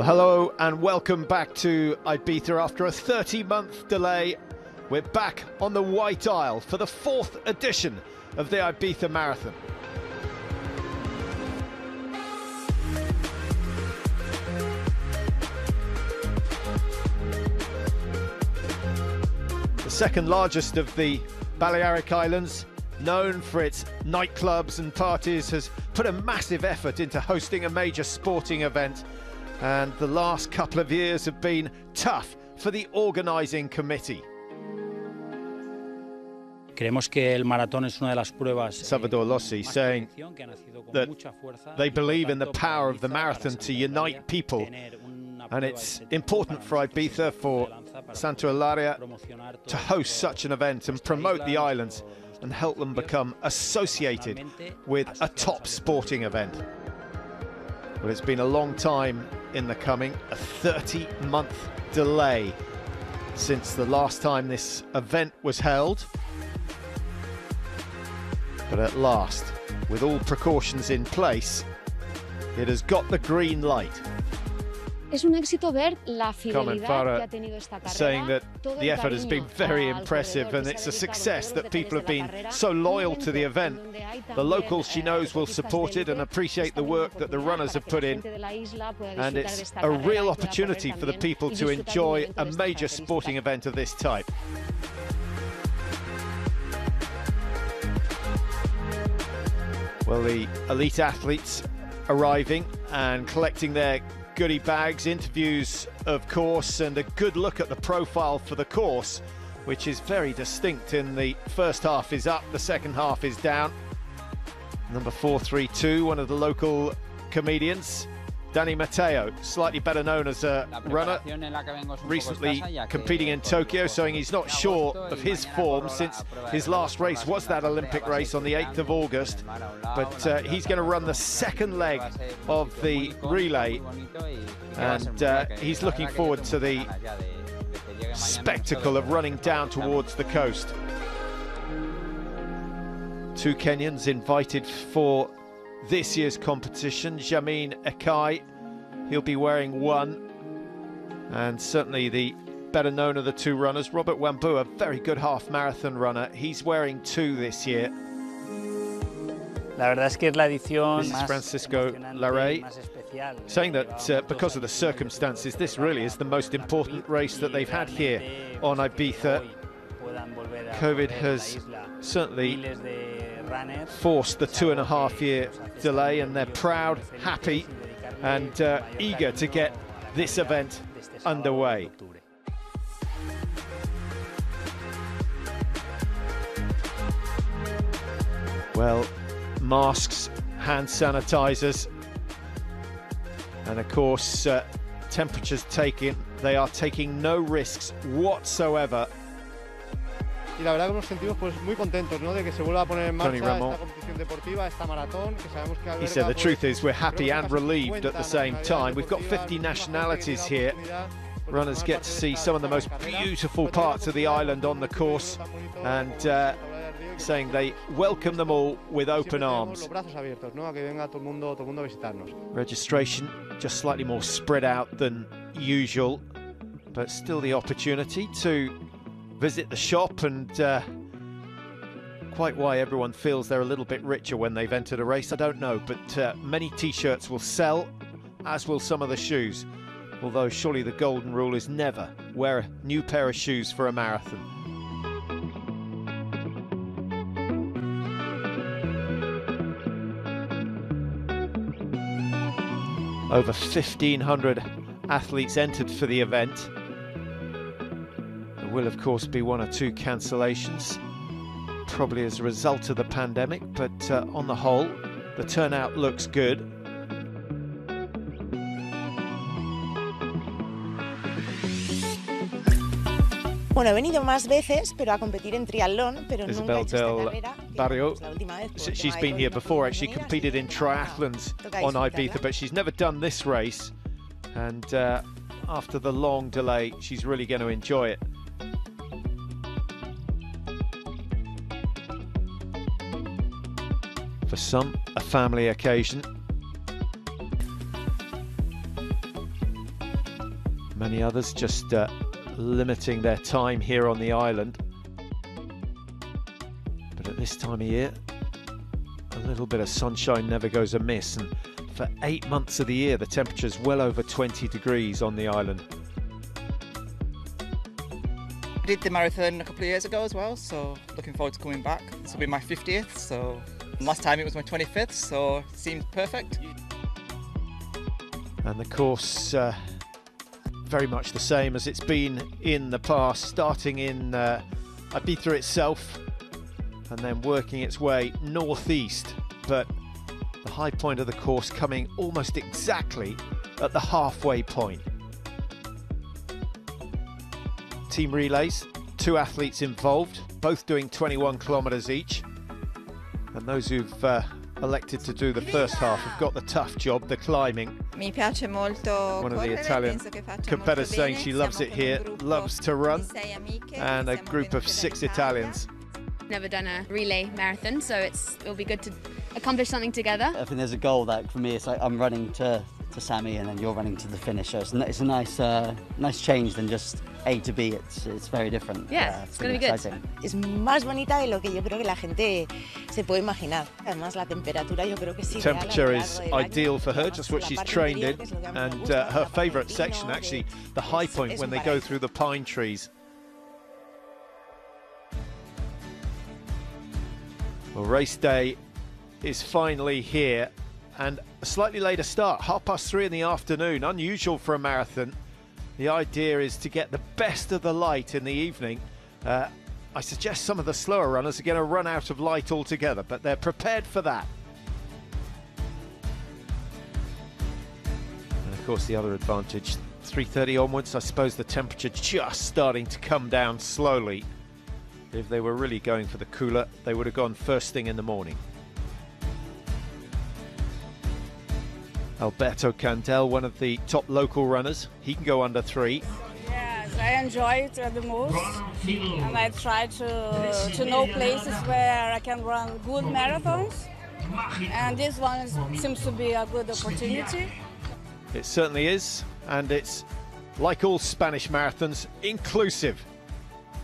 Well, hello and welcome back to Ibiza. After a 30-month delay, we're back on the White Isle for the 4th edition of the Ibiza Marathon. The second largest of the Balearic Islands, known for its nightclubs and parties, has put a massive effort into hosting a major sporting event, and the last couple of years have been tough for the organising committee. Creemos que el maratón es una de las pruebas. Salvador Lossi saying that they believe in the power of the marathon to unite people, and it's important for Ibiza, for Santa Eulària, to host such an event and promote the islands and help them become associated with a top sporting event. Well, it's been a long time in the coming, a 30-month delay since the last time this event was held. But at last, with all precautions in place, it has got the green light. Es un éxito ver la fidelidad que ha tenido esta carrera, saying that the effort has been very impressive, and it's a success that people have been so loyal to the event. The locals, she knows, will support it and appreciate the work that the runners have put in, and it's a real opportunity for the people to enjoy a major sporting event of this type. Well, the elite athletes arriving and collecting their goodie bags, interviews of course, and a good look at the profile for the course, which is very distinct. In the first half is up, the second half is down. Number 432, one of the local comedians, Danny Matteo, slightly better known as a runner, recently competing in Tokyo, saying he's not sure of his form since his last race was that Olympic race on the 8th of August. But he's going to run the second leg of the relay, and he's looking forward to the spectacle of running down towards the coast. Two Kenyans invited for this year's competition. Jamin Ekai, he'll be wearing one, and certainly the better known of the two runners, Robert Wambu, a very good half marathon runner, he's wearing two this year. La verdad es que es la edición This is Francisco Larrey saying that because of the circumstances, this really is the most important race that they've had here on Ibiza. COVID has certainly forced the 2.5-year delay, and they're proud, happy and eager to get this event underway. Well, masks, hand sanitizers, and of course temperatures taken. They are taking no risks whatsoever. Y la verdad que nos sentimos pues muy contentos, ¿no?, de que se vuelva a poner en marcha esta competición deportiva, esta maratón, que sabemos que He said the truth is we're happy and relieved at the same time. We've got 50 nationalities here. Runners get to see some of the most beautiful parts of the island on the course, and saying they welcome them all with open arms. Registration just slightly more spread out than usual, but still the opportunity to visit the shop, and quite why everyone feels they're a little bit richer when they've entered a race, I don't know, but many t-shirts will sell, as will some of the shoes, although surely the golden rule is never wear a new pair of shoes for a marathon. Over 1,500 athletes entered for the event. There will of course be one or two cancellations, probably as a result of the pandemic, but on the whole the turnout looks good. Bueno, he venido más veces, pero a competir en triatlón, pero nunca he hecho esta carrera. Barrio, she's been here before, actually competed in triathlons on Ibiza, but she's never done this race, and after the long delay, she's really going to enjoy it. For some, a family occasion. Many others just limiting their time here on the island. But at this time of year, a little bit of sunshine never goes amiss, and for 8 months of the year the temperature's well over 20 degrees on the island. I did the marathon a couple of years ago as well, so looking forward to coming back. This will be my 50th, so last time it was my 25th, so it seems perfect. And the course very much the same as it's been in the past, starting in Ibiza itself and then working its way northeast, but the high point of the course coming almost exactly at the halfway point. Team relays, 2 athletes involved, both doing 21 kilometers each, and those who've elected to do the first half have got the tough job, the climbing. Mi piace molto One of the Italian competitors saying she loves it here, loves to run, and a group of 6 Italians. Never done a relay marathon, so it'll be good to accomplish something together. I think there's a goal that for me it's like I'm running to Sammy and then you're running to the finish. So it's a nice change than just A to B. It's very different. Yeah, it's going to be exciting. Good. Es más bonita de lo que yo creo que la gente se puede imaginar. Además la temperatura yo creo que sí. Temperature is ideal for her, just what she's trained in, and her favourite section actually, the high point when they go through the pine trees. Well, race day is finally here, and a slightly later start, 3:30 in the afternoon, unusual for a marathon. The idea is to get the best of the light in the evening. I suggest some of the slower runners are going to run out of light altogether, but they're prepared for that. And of course the other advantage, 3:30 onwards, I suppose the temperature just starting to come down slowly. If they were really going for the cooler, they would have gone first thing in the morning. Alberto Candel, one of the top local runners, he can go under 3. Yes, I enjoy it the most, and I try to know places where I can run good marathons, and this one seems to be a good opportunity. It certainly is, and it's, like all Spanish marathons, inclusive.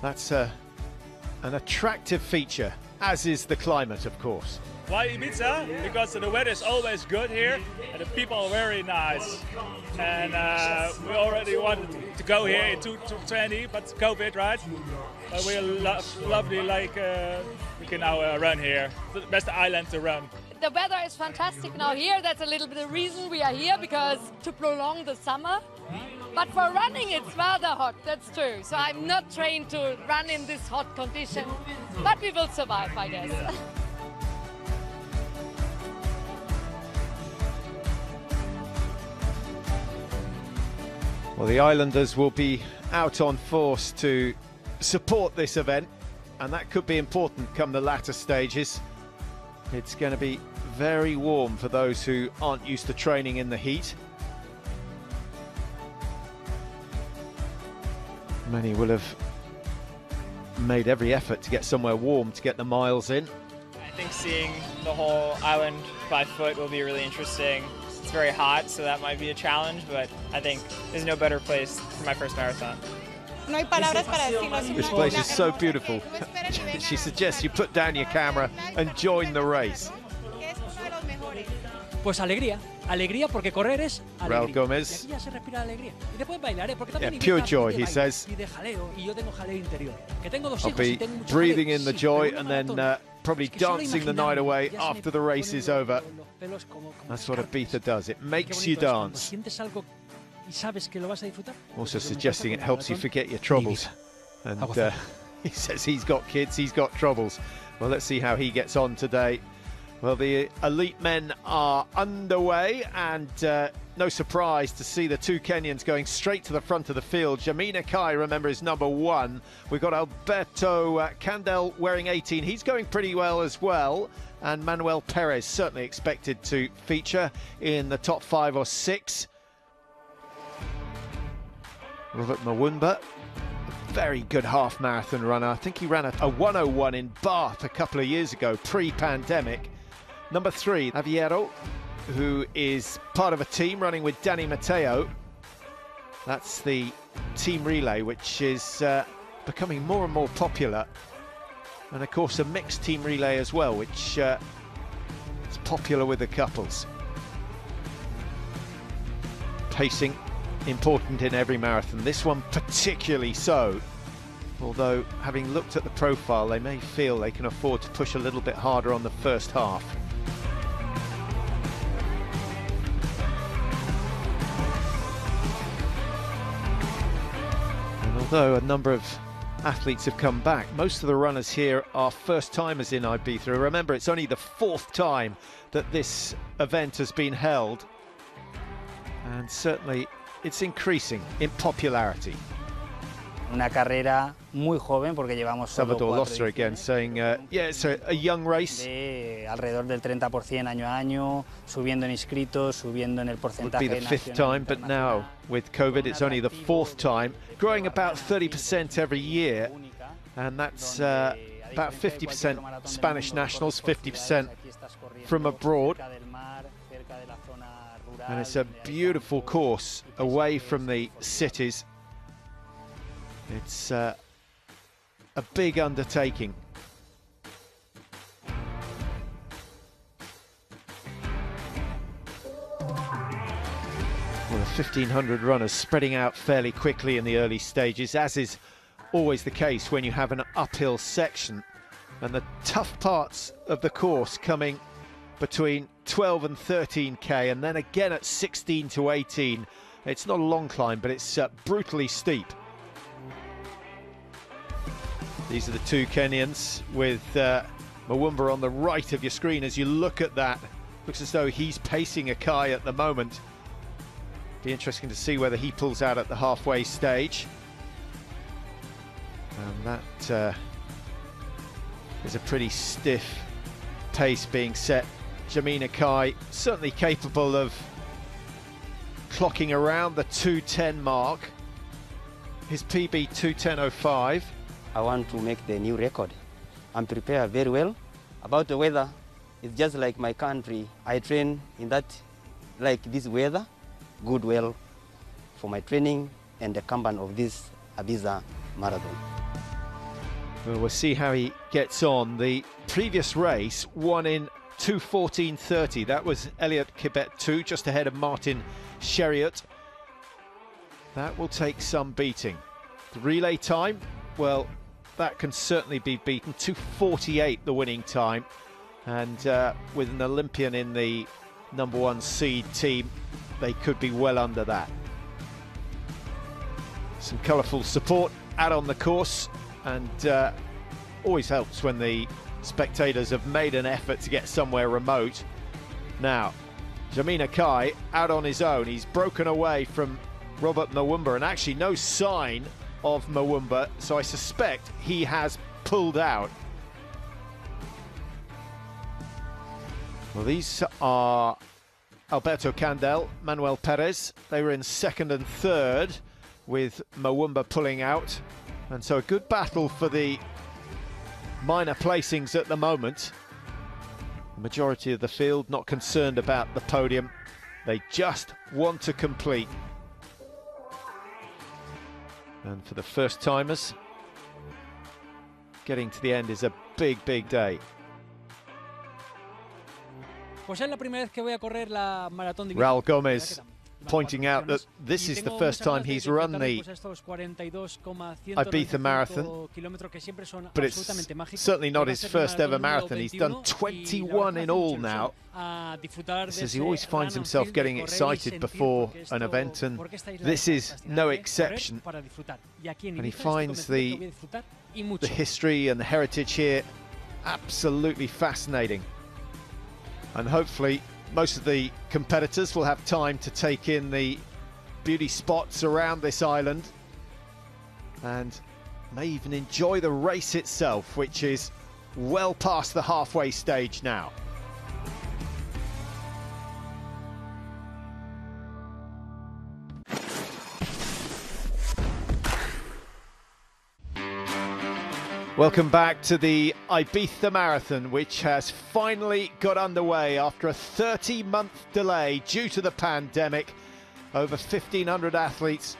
That's an attractive feature, as is the climate, of course. Why Ibiza? Because the weather is always good here and the people are very nice. And we already wanted to go here in 2020, but COVID, right? But we're lovely, like we can now run here. The best island to run. The weather is fantastic now here. That's a little bit the reason we are here, because to prolong the summer. But for running, it's rather hot, that's true. So I'm not trained to run in this hot condition, but we will survive, I guess. Well, the Islanders will be out on force to support this event, and that could be important come the latter stages. It's going to be very warm for those who aren't used to training in the heat. Many will have made every effort to get somewhere warm to get the miles in. I think seeing the whole island by foot will be really interesting. It's very hot, so that might be a challenge, but I think there's no better place for my first marathon. This place is so beautiful. She suggests you put down your camera and join the race. Pues alegría. Alegría porque correr es alegría. Raúl Gómez. Y aquí ya se respira alegría. Y después bailar, porque también pure joy, he says. Y de jaleo, y yo tengo jaleo interior. Que tengo dos I'll hijos y be tengo mucho breathing jaleo. in the joy and then probably dancing the night away after the race is over. That's what Ibiza does. It makes you dance. Also suggesting it helps you forget your troubles. And he says he's got kids, he's got troubles. Well, let's see how he gets on today. Well, the elite men are underway, and no surprise to see the 2 Kenyans going straight to the front of the field. Jamina Kai, remember, is number 1. We've got Alberto Candel wearing 18. He's going pretty well as well. And Manuel Perez certainly expected to feature in the top 5 or 6. Robert Mawumba, a very good half marathon runner. I think he ran a 1:01 in Bath a couple of years ago, pre-pandemic. Number 3, Aviero, who is part of a team running with Danny Matteo. That's the team relay, which is becoming more and more popular. And of course a mixed team relay as well, which is popular with the couples. Pacing important in every marathon, this one particularly so. Although, having looked at the profile, they may feel they can afford to push a little bit harder on the first half. And although a number of athletes have come back, most of the runners here are first-timers in Ibiza. Remember, it's only the 4th time that this event has been held, and certainly it's increasing in popularity. Una carrera muy joven porque llevamos solo Salvador Loster again saying, yeah, it's a young race. Alrededor del 30% año a año, subiendo en inscritos, subiendo en el porcentaje. Would be the 5th time, but now with COVID it's only the 4th time, growing about 30% every year, and that's about 50% Spanish nationals, 50% from abroad. And it's a beautiful course away from the cities. It's a big undertaking. Well, the 1,500 runners spreading out fairly quickly in the early stages, as is always the case when you have an uphill section. And the tough parts of the course coming between 12 and 13k, and then again at 16 to 18. It's not a long climb, but it's brutally steep. These are the two Kenyans with Mawumba on the right of your screen. As you look at that, looks as though he's pacing Akai at the moment. Be interesting to see whether he pulls out at the halfway stage. And that is a pretty stiff pace being set. Jamin Akai certainly capable of clocking around the 2:10 mark. His PB 2:10.05. I want to make the new record. I'm prepared very well. About the weather, it's just like my country. I train in that, like this weather, good well for my training and the campaign of this Ibiza Marathon. Well, we'll see how he gets on. The previous race won in 2:14.30. That was Elliot Kibet 2, just ahead of Martin Chariot. That will take some beating. The relay time, well, that can certainly be beaten. 2:48 the winning time, and with an Olympian in the #1 seed team, they could be well under that. Some colourful support out on the course, and always helps when the spectators have made an effort to get somewhere remote. Now, Jamin Akai out on his own. He's broken away from Robert Mawumba, and actually no sign of Mawumba, so I suspect he has pulled out. Well, these are Alberto Candel, Manuel Perez. They were in 2nd and 3rd with Mawumba pulling out, and so a good battle for the minor placings at the moment. The majority of the field not concerned about the podium. They just want to complete. And for the first timers, getting to the end is a big, big day. Raul Gomez pointing out that this is the first time he's run the Ibiza Marathon, but it's certainly not his first ever marathon. He's done 21 in all now. He says he always finds himself getting excited before an event, and this is no exception. And he finds the history and the heritage here absolutely fascinating. And hopefully most of the competitors will have time to take in the beauty spots around this island and may even enjoy the race itself, which is well past the halfway stage now. Welcome back to the Ibiza Marathon, which has finally got underway after a 30-month delay due to the pandemic. Over 1,500 athletes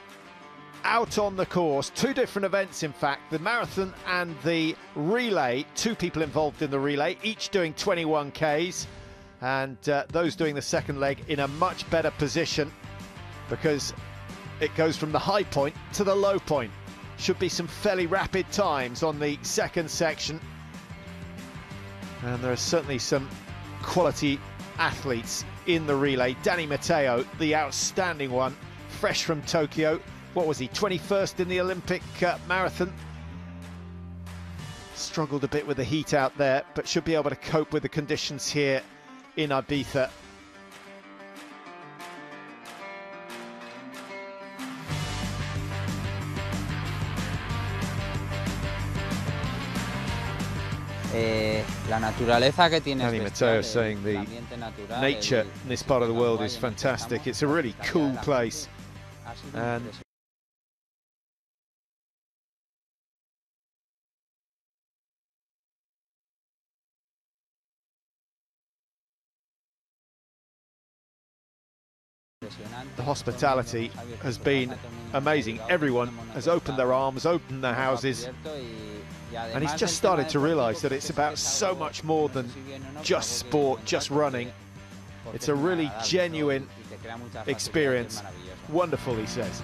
out on the course. Two different events, in fact, the marathon and the relay. Two people involved in the relay, each doing 21 Ks, and those doing the second leg in a much better position because it goes from the high point to the low point. Should be some fairly rapid times on the second section, and there are certainly some quality athletes in the relay. Danny Matteo, the outstanding one, fresh from Tokyo. What was he, 21st in the Olympic marathon? Struggled a bit with the heat out there, but should be able to cope with the conditions here in Ibiza. La naturaleza que tiene Danny Matteo saying the nature in this part of the world is fantastic. It's a really cool place, and the hospitality has been amazing. Everyone has opened their arms, opened their houses, and he's just started to realise that it's about so much more than just sport, just running. It's a really genuine experience. Wonderful, he says.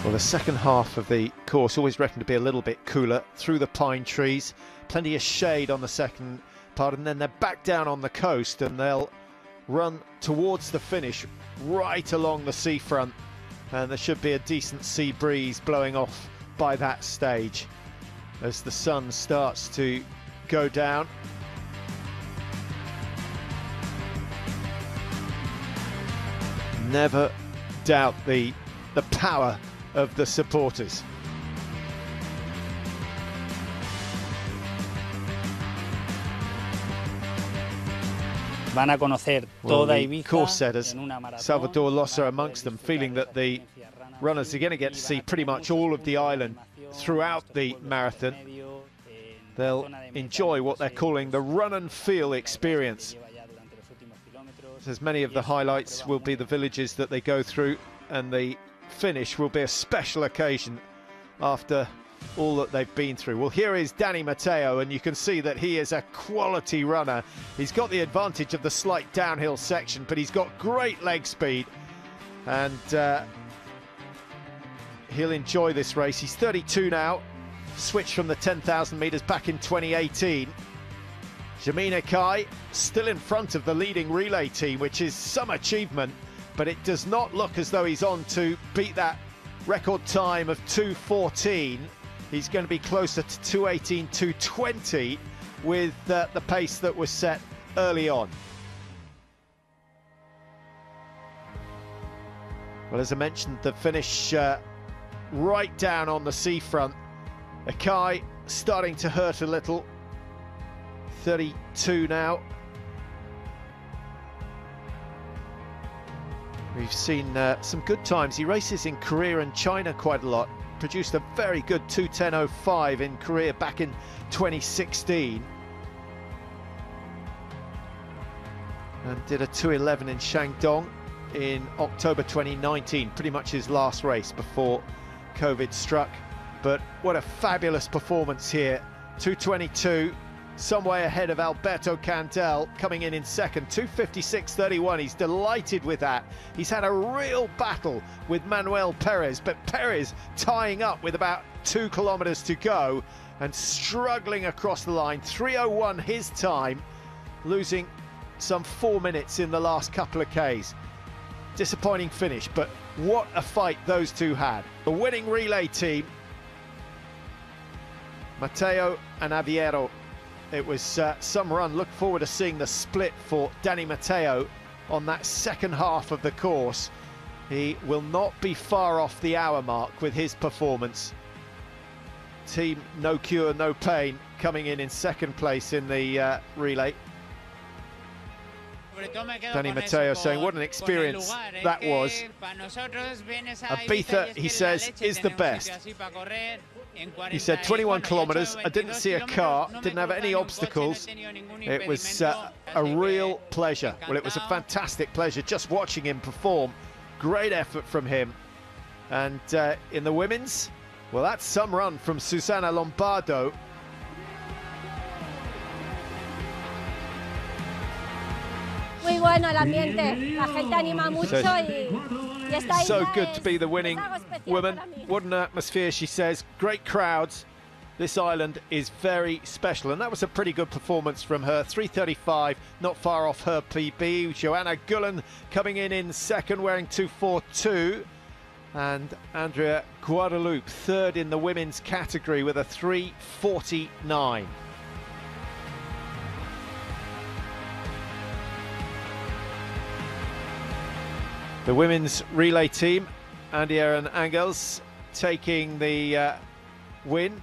Well, the second half of the course always reckoned to be a little bit cooler through the pine trees. Plenty of shade on the second part, and then they're back down on the coast and they'll run towards the finish right along the seafront, and there should be a decent sea breeze blowing off by that stage as the sun starts to go down. Never doubt the power of the supporters. Van a conocer toda Ibiza course setters, en una maratón. Salvador Lossa amongst them, feeling that the runners are going to get to see pretty much all of the island throughout the marathon. They'll enjoy what they're calling the run and feel experience, as many of the highlights will be the villages that they go through, and the finish will be a special occasion after all that they've been through. Well, here is Danny Matteo, and you can see that he is a quality runner. He's got the advantage of the slight downhill section, but he's got great leg speed, and he'll enjoy this race. He's 32 now, switched from the 10,000 metres back in 2018. Jamina Kai still in front of the leading relay team, which is some achievement, but it does not look as though he's on to beat that record time of 2:14. He's going to be closer to 2:18, 2:20 with the pace that was set early on. Well, as I mentioned, the finish right down on the seafront. Akai starting to hurt a little. 32 now. We've seen some good times. He races in Korea and China quite a lot. Produced a very good 2:10.05 in Korea back in 2016. And did a 2:11 in Shandong in October 2019. Pretty much his last race before COVID struck. But what a fabulous performance here. 2:22. Some way ahead of Alberto Candel, coming in second, 2:56.31. He's delighted with that. He's had a real battle with Manuel Perez, but Perez tying up with about 2 kilometers to go and struggling across the line. 3:01 his time, losing some 4 minutes in the last couple of Ks. Disappointing finish, but what a fight those two had. The winning relay team, Matteo and Aviero. It was some run. Look forward to seeing the split for Danny Matteo on that second half of the course. He will not be far off the hour mark with his performance. Team No Cure, No Pain coming in second place in the relay. Danny Matteo saying what an experience that was. Ibiza, he says, is the best. He said 21 kilometers. I didn't see a car, didn't have any obstacles. It was a real pleasure. Well, it was a fantastic pleasure just watching him perform. Great effort from him. And in the women's, well, that's some run from Susana Lombardo. Muy bueno el ambiente, la gente anima mucho y esta So isla good to be the winning woman. What an atmosphere, she says. Great crowds. This island is very special, and that was a pretty good performance from her. 3:35, not far off her PB. Joanna Gullen coming in second, wearing 2:42, and Andrea Guadalupe third in the women's category with a 3:49. The women's relay team, Andy Aaron Angels, taking the win.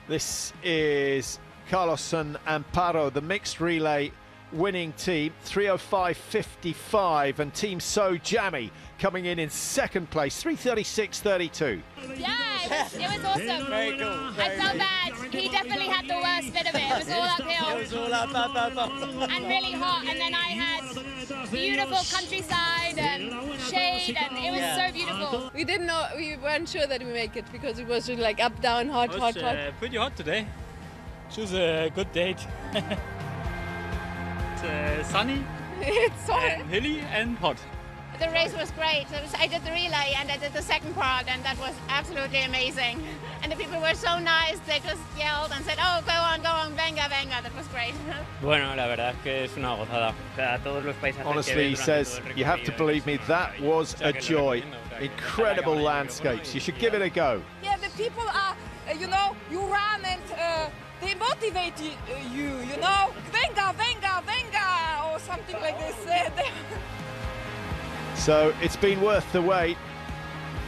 This is Carlos and Amparo, the mixed relay winning team, 3:05.55, and Team So Jammy coming in second place, 3:36.32. Yeah, it was awesome. Very cool. I felt bad. He definitely had the worst bit of it. It was all uphill. It was all up. And really hot. And then I had beautiful countryside and shade, and it was so beautiful. We didn't know, we weren't sure that we make it because it was really like up, down, hot. Pretty hot today. Choose a good date. It's sunny, it's and hilly and hot. The race was great. I did the relay and I did the second part, and that was absolutely amazing. And the people were so nice. They just yelled and said, "Oh, go on, venga, venga." That was great. Bueno, la verdad es que es una gozada. Todos los paisajes. Honestly, he says, you have to believe me, that was a joy. Incredible landscapes. You should give it a go. Yeah, the people are, you know, you run and they motivate you, you know, venga, venga, venga, or something like this. So it's been worth the wait.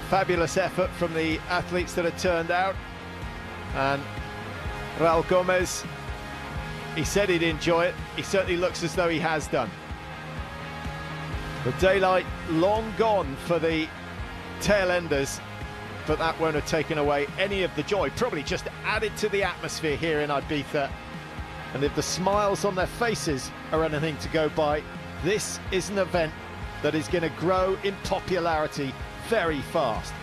Fabulous effort from the athletes that had turned out. And Raul Gomez, he said he'd enjoy it. He certainly looks as though he has done. The daylight long gone for the tail enders, but that won't have taken away any of the joy. Probably just added to the atmosphere here in Ibiza. And if the smiles on their faces are anything to go by, this is an event that is going to grow in popularity very fast.